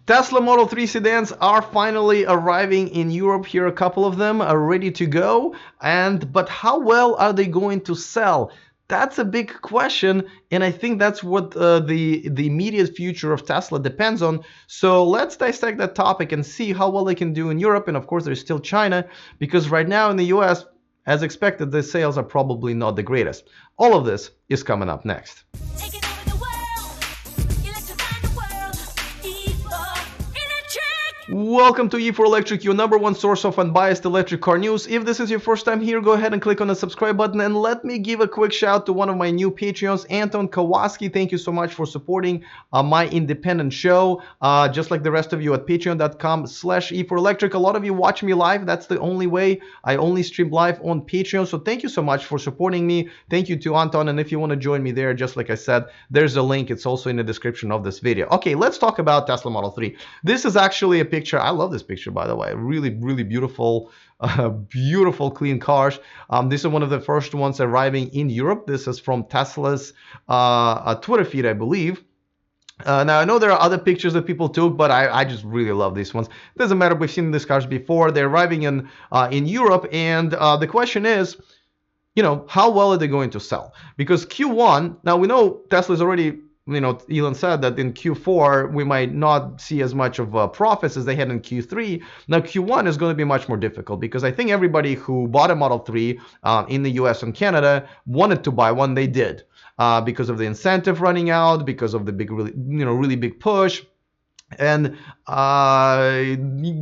Tesla Model 3 sedans are finally arriving in Europe. Here, a couple of them are ready to go. But how well are they going to sell? That's a big question, and I think that's what the immediate future of Tesla depends on. So let's dissect that topic and see how well they can do in Europe. And of course, there's still China, because right now in the US, as expected, the sales are probably not the greatest. All of this is coming up next. Welcome to E4Electric, your number one source of unbiased electric car news. If this is your first time here, go ahead and click on the subscribe button, and let me give a quick shout to one of my new Patreons, Anton Kowalski. Thank you so much for supporting my independent show, just like the rest of you at patreon.com/E4Electric. A lot of you watch me live. That's the only way. I only stream live on Patreon. So thank you so much for supporting me. Thank you to Anton. And if you want to join me there, just like I said, there's a link. It's also in the description of this video. Okay, let's talk about Tesla Model 3. This is actually a picture. I love this picture, by the way. Really, really beautiful, beautiful, clean cars. This is one of the first ones arriving in Europe. This is from Tesla's Twitter feed, I believe. Now, I know there are other pictures that people took, but I just really love these ones. Doesn't matter. We've seen these cars before. They're arriving in Europe, and the question is, you know, how well are they going to sell? Because Q1, now we know Tesla's already, you know, Elon said that in Q4 we might not see as much of profits as they had in Q3. Now Q1 is going to be much more difficult, because I think everybody who bought a Model 3 in the US and Canada wanted to buy one. They did, because of the incentive running out, because of the big, really big push. And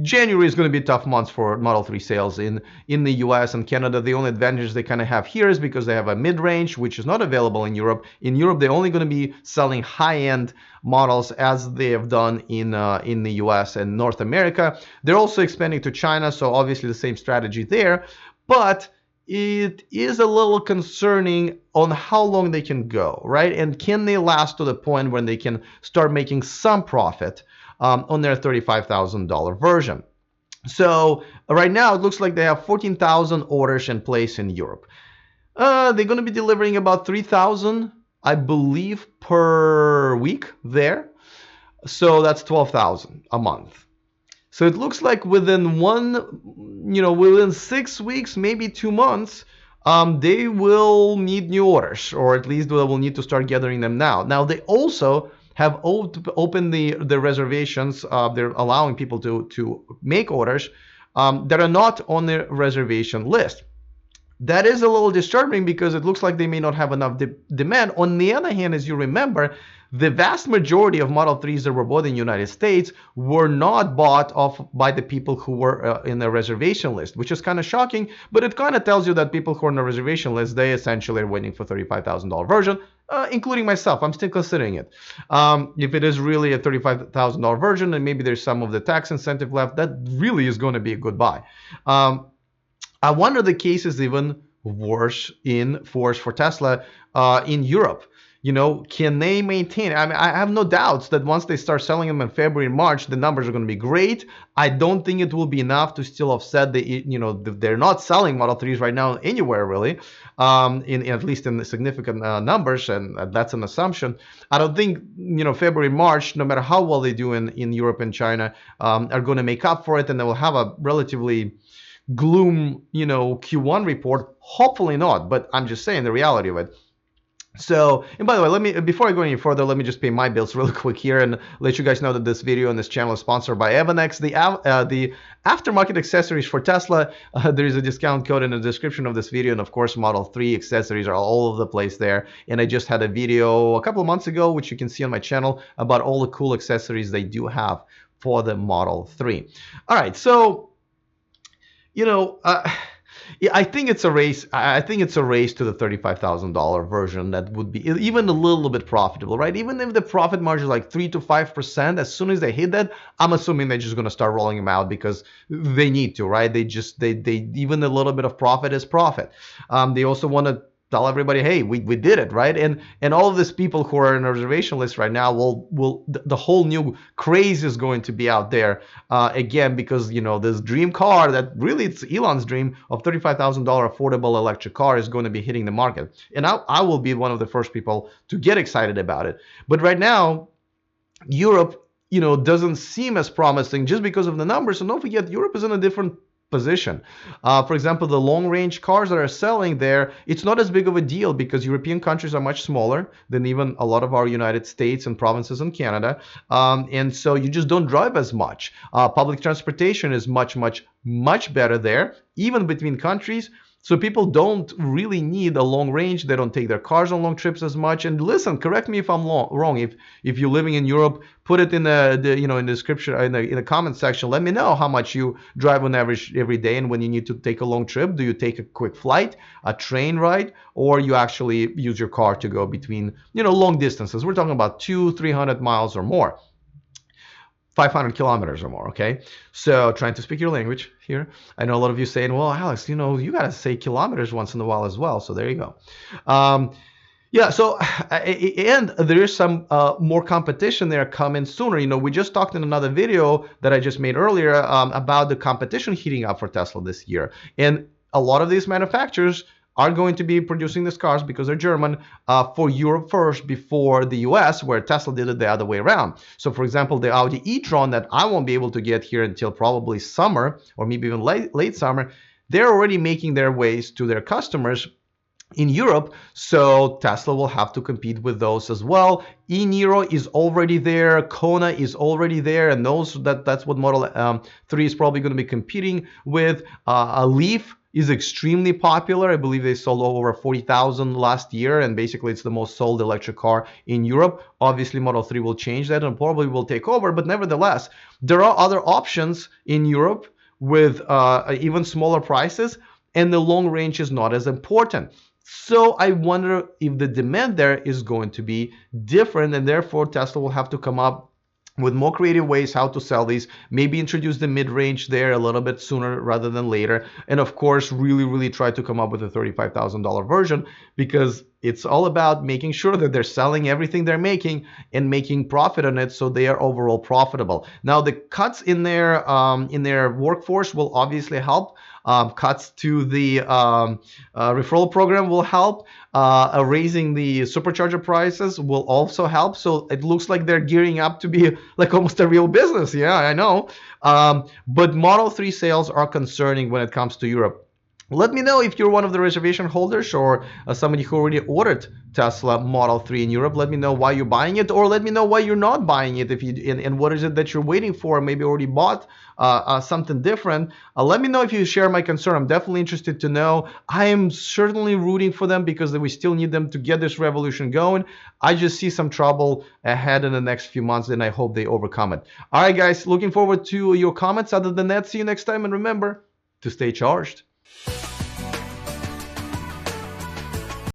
January is going to be a tough month for Model 3 sales in the US and Canada. The only advantage they kind of have here is because they have a mid-range, which is not available in Europe. In Europe, they're only going to be selling high-end models, as they have done in the US and North America. They're also expanding to China, so obviously the same strategy there. But it is a little concerning on how long they can go, right? And can they last to the point when they can start making some profit on their $35,000 version? So right now it looks like they have 14,000 orders in place in Europe. They're going to be delivering about 3,000, I believe, per week there. So that's 12,000 a month. So it looks like within within 6 weeks, maybe 2 months, they will need new orders, or at least they will need to start gathering them now. Now, they also have opened the reservations. They're allowing people to make orders that are not on the reservation list. That is a little disturbing, because it looks like they may not have enough demand. On the other hand, as you remember, the vast majority of Model 3s that were bought in the United States were not bought by the people who were in the reservation list, which is kind of shocking. But it kind of tells you that people who are on the reservation list, they essentially are waiting for $35,000 version, including myself. I'm still considering it. If it is really a $35,000 version, and maybe there's some of the tax incentive left, that really is going to be a good buy. I wonder the case is even worse for Tesla in Europe. You know, can they maintain? I mean, I have no doubts that once they start selling them in February and March, the numbers are going to be great. I don't think it will be enough to still offset they're not selling Model 3s right now anywhere really, at least in the significant numbers, and that's an assumption. I don't think, February, March, no matter how well they do in Europe and China, are going to make up for it, and they will have a relatively gloom, Q1 report. Hopefully not, but I'm just saying the reality of it. So, and by the way, before I go any further, let me just pay my bills real quick here and let you guys know that this video and this channel is sponsored by Evanex, the aftermarket accessories for Tesla. There is a discount code in the description of this video, and of course, Model 3 accessories are all over the place there. And I just had a video a couple of months ago, which you can see on my channel, about all the cool accessories they do have for the Model 3. All right, so, yeah, I think it's a race. I think it's a race to the $35,000 version that would be even a little bit profitable, right? Even if the profit margin is like 3 to 5%, as soon as they hit that, I'm assuming they're just going to start rolling them out because they need to, right? They even a little bit of profit is profit. They also want to tell everybody, hey, we did it, right? And all of these people who are in a reservation list right now the whole new craze is going to be out there again, because this dream car that really it's Elon's dream of $35,000 affordable electric car is going to be hitting the market, and I will be one of the first people to get excited about it. But right now, Europe doesn't seem as promising just because of the numbers. And don't forget, Europe is in a different position. For example, the long range cars that are selling there, it's not as big of a deal because European countries are much smaller than even a lot of our United States and provinces in Canada. And so you just don't drive as much. Public transportation is much, much, much better there, even between countries. So people don't really need a long range. They don't take their cars on long trips as much. And listen, correct me if I'm wrong. If you're living in Europe, put it in in the description in the comment section. Let me know how much you drive on average every day, and when you need to take a long trip, do you take a quick flight, a train ride, or you actually use your car to go between long distances? We're talking about 200-300 miles or more. 500 kilometers or more, okay? So trying to speak your language here. I know a lot of you saying, well, Alex, you got to say kilometers once in a while as well. So there you go. Yeah, so and there is some more competition there coming sooner. We just talked in another video that I just made earlier about the competition heating up for Tesla this year. And a lot of these manufacturers are going to be producing these cars because they're German for Europe first before the US, where Tesla did it the other way around. So for example, the Audi e-tron that I won't be able to get here until probably summer or maybe even late summer, they're already making their ways to their customers in Europe, so Tesla will have to compete with those as well. E-Niro is already there, Kona is already there, and that's what Model 3 is probably going to be competing with. A Leaf is extremely popular. I believe they sold over 40,000 last year, and basically it's the most sold electric car in Europe. Obviously, Model 3 will change that and probably will take over, but nevertheless, there are other options in Europe with even smaller prices, and the long range is not as important. So I wonder if the demand there is going to be different, and therefore Tesla will have to come up with more creative ways how to sell these, maybe introduce the mid-range there a little bit sooner rather than later, and of course really try to come up with a $35,000 version, because it's all about making sure that they're selling everything they're making and making profit on it, so they are overall profitable. Now the cuts in their workforce will obviously help. Cuts to the referral program will help. Raising the supercharger prices will also help. So it looks like they're gearing up to be like almost a real business. Yeah, I know. But Model 3 sales are concerning when it comes to Europe. Let me know if you're one of the reservation holders or somebody who already ordered Tesla Model 3 in Europe. Let me know why you're buying it, or let me know why you're not buying it, and what is it that you're waiting for. Maybe already bought something different. Let me know if you share my concern. I'm definitely interested to know. I am certainly rooting for them because we still need them to get this revolution going. I just see some trouble ahead in the next few months, and I hope they overcome it. All right, guys, looking forward to your comments. Other than that, see you next time, and remember to stay charged.